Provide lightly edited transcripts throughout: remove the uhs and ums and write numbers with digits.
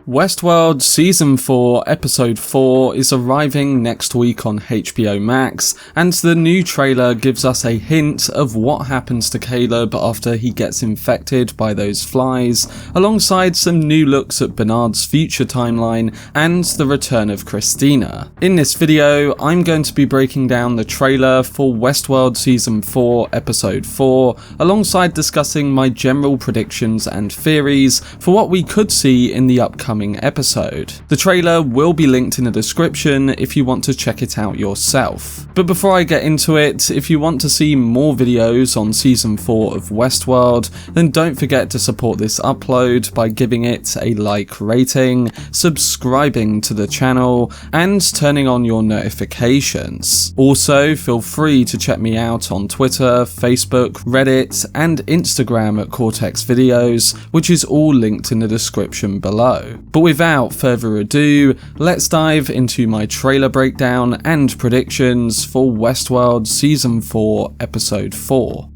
Westworld Season 4 Episode 4 is arriving next week on HBO Max, and the new trailer gives us a hint of what happens to Caleb after he gets infected by those flies, alongside some new looks at Bernard's future timeline and the return of Christina. In this video, I'm going to be breaking down the trailer for Westworld Season 4 Episode 4, alongside discussing my general predictions and theories for what we could see in the upcoming episode. The trailer will be linked in the description if you want to check it out yourself. But before I get into it, if you want to see more videos on Season 4 of Westworld, then don't forget to support this upload by giving it a like rating, subscribing to the channel, and turning on your notifications. Also, feel free to check me out on Twitter, Facebook, Reddit, and Instagram at Cortex Videos, which is all linked in the description below. But without further ado, let's dive into my trailer breakdown and predictions for Westworld Season 4 Episode 4.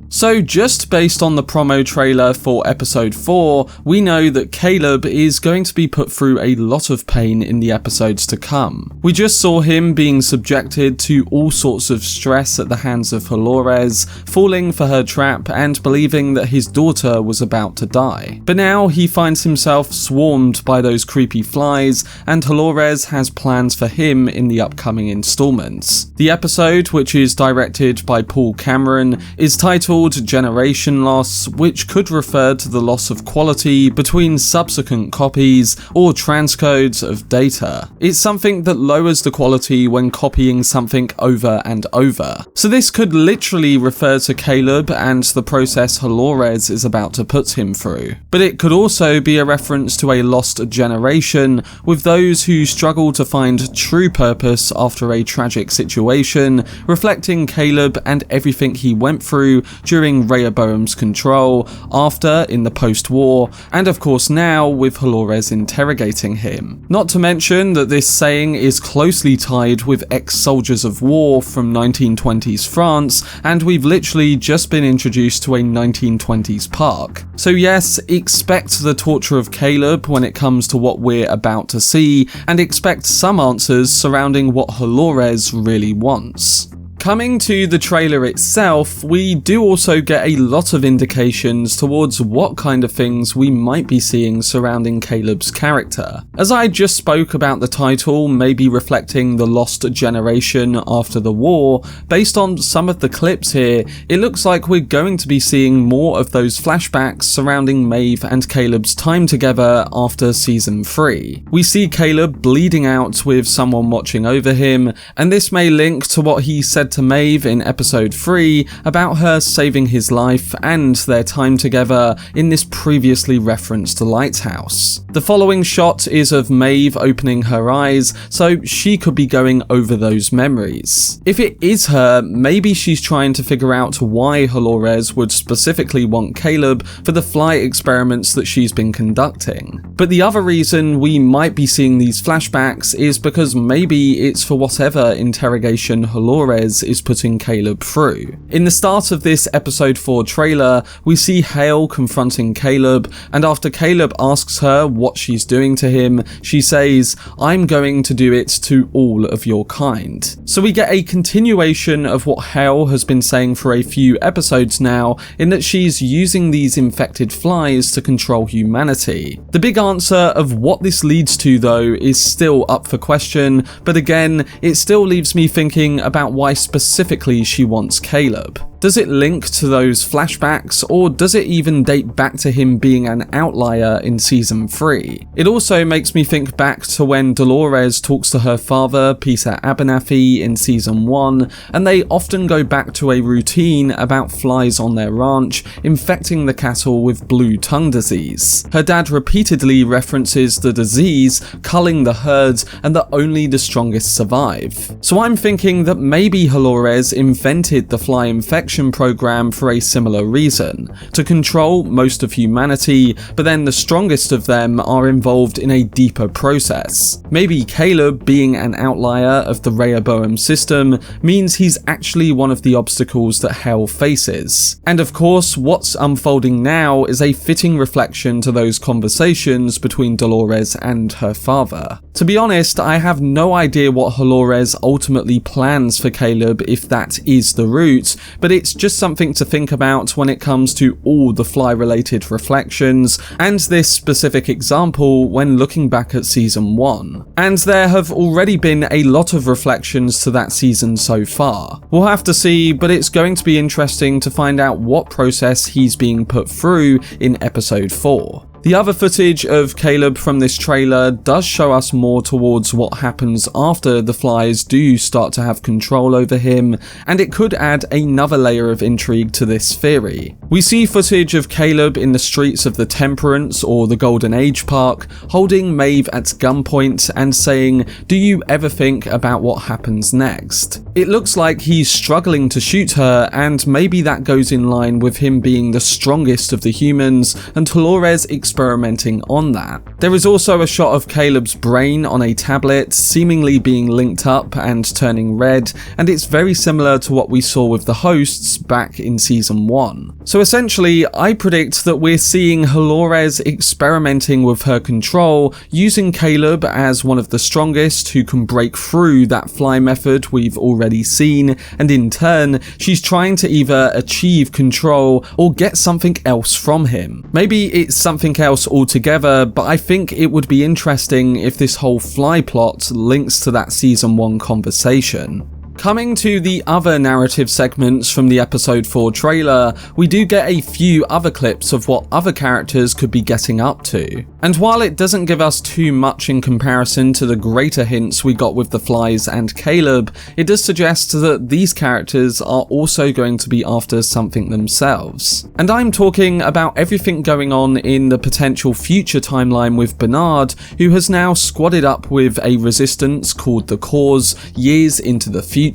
So just based on the promo trailer for episode 4, we know that Caleb is going to be put through a lot of pain in the episodes to come. We just saw him being subjected to all sorts of stress at the hands of Dolores, falling for her trap and believing that his daughter was about to die. But now he finds himself swarmed by those creepy flies, and Dolores has plans for him in the upcoming installments. The episode, which is directed by Paul Cameron, is titled Generation Loss, which could refer to the loss of quality between subsequent copies or transcodes of data. It's something that lowers the quality when copying something over and over. So this could literally refer to Caleb and the process Dolores is about to put him through. But it could also be a reference to a lost generation, with those who struggle to find true purpose after a tragic situation, reflecting Caleb and everything he went through during Rehoboam's control, after in the post-war, and of course now with Dolores interrogating him. Not to mention that this saying is closely tied with ex-soldiers of war from 1920s France, and we've literally just been introduced to a 1920s park. So yes, expect the torture of Caleb when it comes to what we're about to see, and expect some answers surrounding what Dolores really wants. Coming to the trailer itself, we do also get a lot of indications towards what kind of things we might be seeing surrounding Caleb's character. As I just spoke about the title maybe reflecting the lost generation after the war, based on some of the clips here, it looks like we're going to be seeing more of those flashbacks surrounding Maeve and Caleb's time together after Season 3. We see Caleb bleeding out with someone watching over him, and this may link to what he said to Maeve in episode 3 about her saving his life and their time together in this previously referenced lighthouse. The following shot is of Maeve opening her eyes, so she could be going over those memories. If it is her, maybe she's trying to figure out why Dolores would specifically want Caleb for the fly experiments that she's been conducting. But the other reason we might be seeing these flashbacks is because maybe it's for whatever interrogation Dolores is putting Caleb through. In the start of this episode 4 trailer, we see Hale confronting Caleb, and after Caleb asks her what she's doing to him, she says, "I'm going to do it to all of your kind." So we get a continuation of what Hale has been saying for a few episodes now, in that she's using these infected flies to control humanity. The big answer of what this leads to though is still up for question, but again, it still leaves me thinking about why specifically she wants Caleb. Does it link to those flashbacks, or does it even date back to him being an outlier in Season 3? It also makes me think back to when Dolores talks to her father, Peter Abernathy, in Season 1, and they often go back to a routine about flies on their ranch infecting the cattle with blue tongue disease. Her dad repeatedly references the disease culling the herds and that only the strongest survive. So I'm thinking that maybe Dolores invented the fly infection protection program for a similar reason, to control most of humanity, but then the strongest of them are involved in a deeper process. Maybe Caleb, being an outlier of the Rehoboam system, means he's actually one of the obstacles that Hale faces. And of course, what's unfolding now is a fitting reflection to those conversations between Dolores and her father. To be honest, I have no idea what Dolores ultimately plans for Caleb if that is the route, but it's just something to think about when it comes to all the fly-related reflections, and this specific example when looking back at season 1. And there have already been a lot of reflections to that season so far. We'll have to see, but it's going to be interesting to find out what process he's being put through in episode 4. The other footage of Caleb from this trailer does show us more towards what happens after the flies do start to have control over him, and it could add another layer of intrigue to this theory. We see footage of Caleb in the streets of the Temperance or the Golden Age Park, holding Maeve at gunpoint and saying, "Do you ever think about what happens next?" It looks like he's struggling to shoot her, and maybe that goes in line with him being the strongest of the humans and Dolores experimenting on that. There is also a shot of Caleb's brain on a tablet, seemingly being linked up and turning red, and it's very similar to what we saw with the hosts back in season 1. So essentially, I predict that we're seeing Dolores experimenting with her control, using Caleb as one of the strongest who can break through that fly method we've already seen, and in turn, she's trying to either achieve control or get something else from him. Maybe it's something else altogether, but I think it would be interesting if this whole fly plot links to that season 1 conversation. Coming to the other narrative segments from the episode 4 trailer, we do get a few other clips of what other characters could be getting up to. And while it doesn't give us too much in comparison to the greater hints we got with the flies and Caleb, it does suggest that these characters are also going to be after something themselves. And I'm talking about everything going on in the potential future timeline with Bernard, who has now squadded up with a resistance called the Cause years into the future.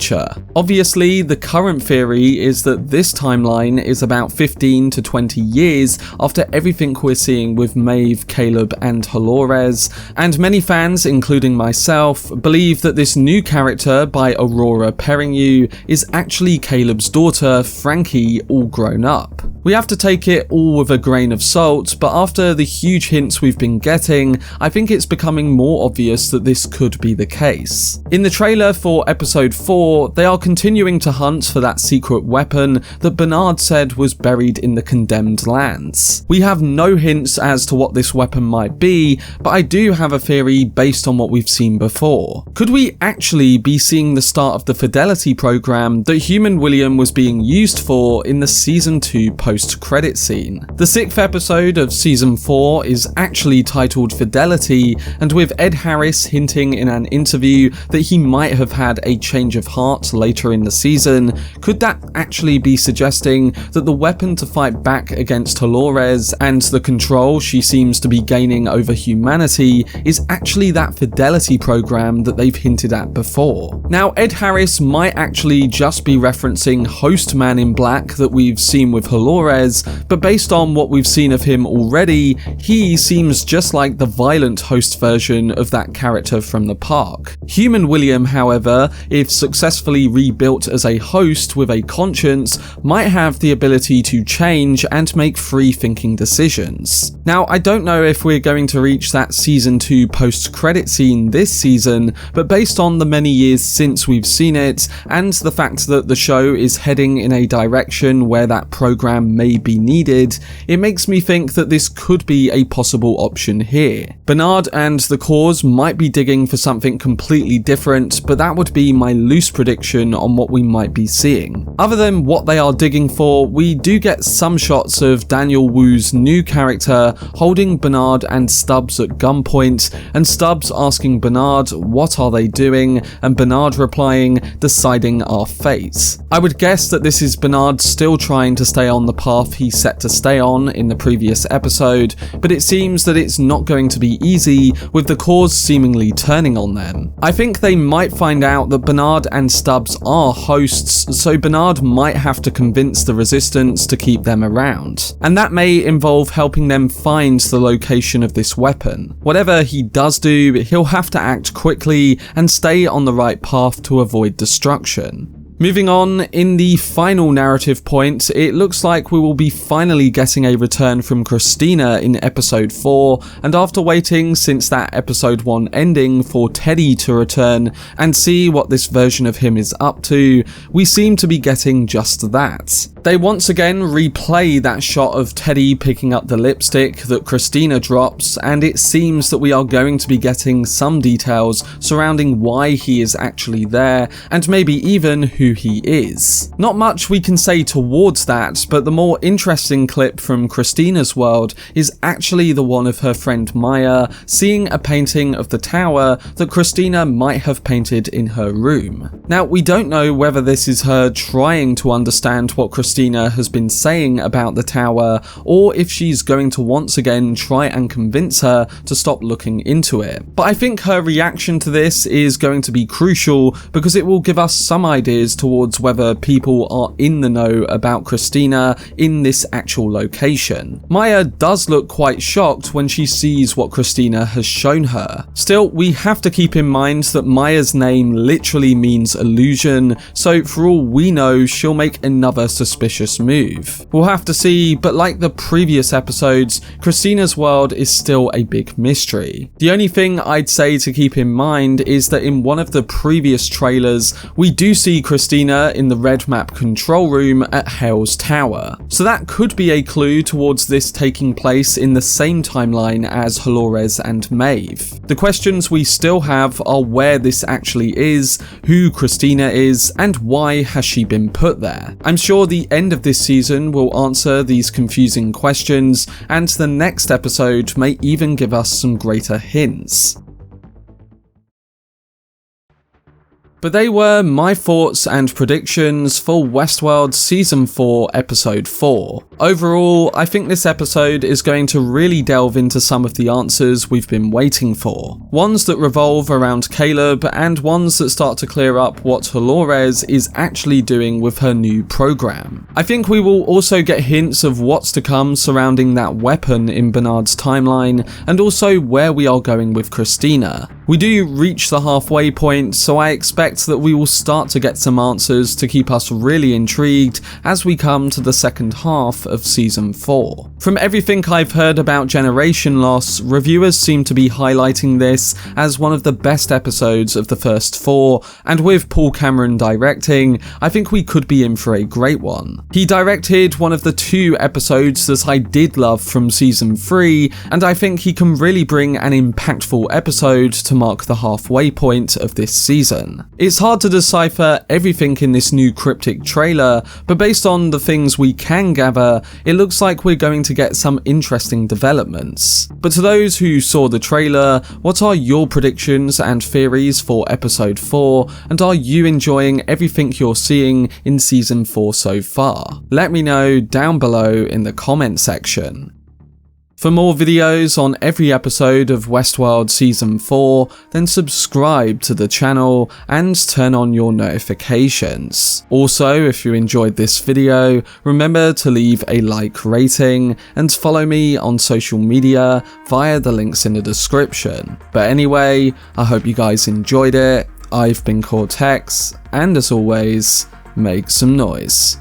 Obviously, the current theory is that this timeline is about 15 to 20 years after everything we're seeing with Maeve, Caleb and Dolores, and many fans, including myself, believe that this new character by Aurora Perrineau is actually Caleb's daughter, Frankie, all grown up. We have to take it all with a grain of salt, but after the huge hints we've been getting, I think it's becoming more obvious that this could be the case. In the trailer for episode 4, they are continuing to hunt for that secret weapon that Bernard said was buried in the Condemned Lands. We have no hints as to what this weapon might be, but I do have a theory based on what we've seen before. Could we actually be seeing the start of the Fidelity program that Human William was being used for in the season 2 post-credit scene? The 6th episode of season 4 is actually titled Fidelity, and with Ed Harris hinting in an interview that he might have had a change of heart later in the season, could that actually be suggesting that the weapon to fight back against Dolores and the control she seems to be gaining over humanity is actually that Fidelity program that they've hinted at before? Now, Ed Harris might actually just be referencing Host Man in Black that we've seen with Dolores, but based on what we've seen of him already, he seems just like the violent host version of that character from the park. Human William, however, if successfully rebuilt as a host with a conscience, might have the ability to change and make free-thinking decisions. Now, I don't know if we're going to reach that season 2 post-credit scene this season, but based on the many years since we've seen it, and the fact that the show is heading in a direction where that program may be needed, it makes me think that this could be a possible option here. Bernard and the Cause might be digging for something completely different, but that would be my loose prediction on what we might be seeing. Other than what they are digging for, we do get some shots of Daniel Wu's new character holding Bernard and Stubbs at gunpoint, and Stubbs asking Bernard what are they doing, and Bernard replying, deciding our fate. I would guess that this is Bernard still trying to stay on the path he set to stay on in the previous episode, but it seems that it's not going to be easy, with the cause seemingly turning on them. I think they might find out that Bernard and Stubbs are hosts, so Bernard might have to convince the Resistance to keep them around, and that may involve helping them find the location of this weapon. Whatever he does do, he'll have to act quickly and stay on the right path to avoid destruction. Moving on, in the final narrative point, it looks like we will be finally getting a return from Christina in episode 4, and after waiting since that episode 1 ending for Teddy to return and see what this version of him is up to, we seem to be getting just that. They once again replay that shot of Teddy picking up the lipstick that Christina drops, and it seems that we are going to be getting some details surrounding why he is actually there, and maybe even who he is. Not much we can say towards that, but the more interesting clip from Christina's world is actually the one of her friend Maya seeing a painting of the tower that Christina might have painted in her room. Now, we don't know whether this is her trying to understand what Christina has been saying about the tower, or if she's going to once again try and convince her to stop looking into it. But I think her reaction to this is going to be crucial, because it will give us some ideas towards whether people are in the know about Christina in this actual location. Maya does look quite shocked when she sees what Christina has shown her. Still, we have to keep in mind that Maya's name literally means illusion, so for all we know, she'll make another suspicious move. We'll have to see, but like the previous episodes, Christina's world is still a big mystery. The only thing I'd say to keep in mind is that in one of the previous trailers, we do see Christina in the red map control room at Hale's tower. So that could be a clue towards this taking place in the same timeline as Dolores and Maeve. The questions we still have are where this actually is, who Christina is, and why has she been put there. I'm sure the end of this season will answer these confusing questions, and the next episode may even give us some greater hints. But they were my thoughts and predictions for Westworld Season 4 Episode 4. Overall, I think this episode is going to really delve into some of the answers we've been waiting for. Ones that revolve around Caleb, and ones that start to clear up what Dolores is actually doing with her new program. I think we will also get hints of what's to come surrounding that weapon in Bernard's timeline, and also where we are going with Christina. We do reach the halfway point, so I expect that we will start to get some answers to keep us really intrigued as we come to the second half of Season 4. From everything I've heard about Generation Loss, reviewers seem to be highlighting this as one of the best episodes of the first 4, and with Paul Cameron directing, I think we could be in for a great one. He directed one of the 2 episodes that I did love from Season 3, and I think he can really bring an impactful episode to mark the halfway point of this season. It's hard to decipher everything in this new cryptic trailer, but based on the things we can gather, it looks like we're going to get some interesting developments. But to those who saw the trailer, what are your predictions and theories for episode 4, and are you enjoying everything you're seeing in season 4 so far? Let me know down below in the comment section. For more videos on every episode of Westworld Season 4, then subscribe to the channel and turn on your notifications. Also, if you enjoyed this video, remember to leave a like rating and follow me on social media via the links in the description. But anyway, I hope you guys enjoyed it. I've been Cortex, and as always, make some noise.